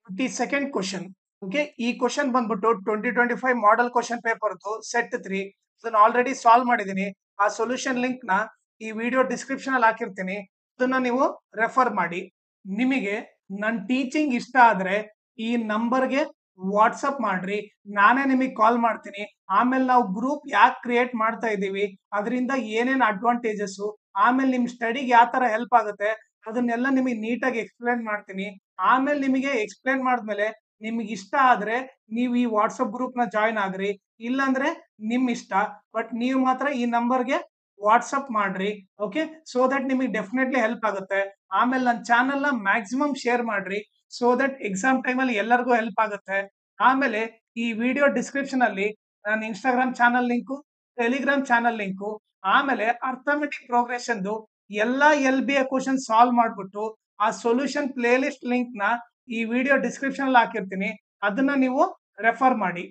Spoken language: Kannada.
52nd question. ಓಕೆ, ಈ ಕ್ವಶನ್ ಬಂದ್ಬಿಟ್ಟು 2025 ಮಾಡೆಲ್ ಕ್ವಶನ್ ಪೇಪರ್ ಸೆಟ್ 3. ಇದನ್ನ ಆಲ್ರೆಡಿ ಸಾಲ್ವ್ ಮಾಡಿದೀನಿ. ಆ ಸೊಲ್ಯೂಷನ್ ಲಿಂಕ್ ನ ಈ ವಿಡಿಯೋ ಡಿಸ್ಕ್ರಿಪ್ಷನ್ ಅಲ್ಲಿ ಹಾಕಿರ್ತೀನಿ. ಅದನ್ನ ನೀವು ರೆಫರ್ ಮಾಡಿ. ನಿಮಗೆ ನನ್ನ ಟೀಚಿಂಗ್ ಇಷ್ಟ ಆದ್ರೆ ಈ ನಂಬರ್ಗೆ ವಾಟ್ಸಪ್ ಮಾಡ್ರಿ, ನಾನೇ ನಿಮಗೆ ಕಾಲ್ ಮಾಡ್ತೀನಿ. ಆಮೇಲೆ ನಾವು ಗ್ರೂಪ್ ಯಾಕೆ ಕ್ರಿಯೇಟ್ ಮಾಡ್ತಾ ಇದೀವಿ, ಅದರಿಂದ ಏನೇನ್ ಅಡ್ವಾಂಟೇಜಸ್, ಆಮೇಲೆ ನಿಮ್ ಸ್ಟಡಿಗೆ ಯಾವ ತರ ಹೆಲ್ಪ್ ಆಗುತ್ತೆ ಅದನ್ನೆಲ್ಲ ನಿಮಗೆ ನೀಟಾಗಿ ಎಕ್ಸ್ಪ್ಲೇನ್ ಮಾಡ್ತೀನಿ. ಆಮೇಲೆ ನಿಮಗೆ ಎಕ್ಸ್ಪ್ಲೇನ್ ಮಾಡಿದ್ಮೇಲೆ ನಿಮ್ಗೆ ಇಷ್ಟ ಆದ್ರೆ ನೀವು ಈ ವಾಟ್ಸಪ್ ಗ್ರೂಪ್ ನ ಜಾಯಿನ್ ಆಗ್ರಿ, ಇಲ್ಲಾಂದ್ರೆ ನಿಮ್ ಇಷ್ಟ. ಬಟ್ ನೀವು ಮಾತ್ರ ಈ ನಂಬರ್ಗೆ ವಾಟ್ಸಪ್ ಮಾಡ್ರಿ. ಓಕೆ, ಸೋ ದಟ್ ನಿಮಗೆ ಡೆಫಿನೆಟ್ಲಿ ಹೆಲ್ಪ್ ಆಗುತ್ತೆ. ಆಮೇಲೆ ನನ್ನ ಚಾನೆಲ್ ನ ಮ್ಯಾಕ್ಸಿಮಮ್ ಶೇರ್ ಮಾಡ್ರಿ, ಸೋ ದಟ್ ಎಕ್ಸಾಮ್ ಟೈಮ್ ಅಲ್ಲಿ ಎಲ್ಲರಿಗೂ ಹೆಲ್ಪ್ ಆಗುತ್ತೆ. ಆಮೇಲೆ ಈ ವಿಡಿಯೋ ಡಿಸ್ಕ್ರಿಪ್ಷನ್ ಅಲ್ಲಿ ನನ್ನ Instagram channel link, Telegram channel link, ಆಮೇಲೆ ಅರ್ಥಮೆಟಿಕ್ ಪ್ರೋಗ್ರೆಷನ್ ಎಲ್ಲಾ LBA ಕ್ವಶನ್ ಸಾಲ್ವ್ ಮಾಡ್ಬಿಟ್ಟು ಆ ಸೊಲ್ಯೂಷನ್ ಪ್ಲೇ ಲಿಸ್ಟ್ ಲಿಂಕ್ ನ ಈ ವಿಡಿಯೋ ಡಿಸ್ಕ್ರಿಪ್ಷನ್ ಅಲ್ಲಿ ಹಾಕಿರ್ತೀನಿ. ಅದನ್ನ ನೀವು ರೆಫರ್ ಮಾಡಿ.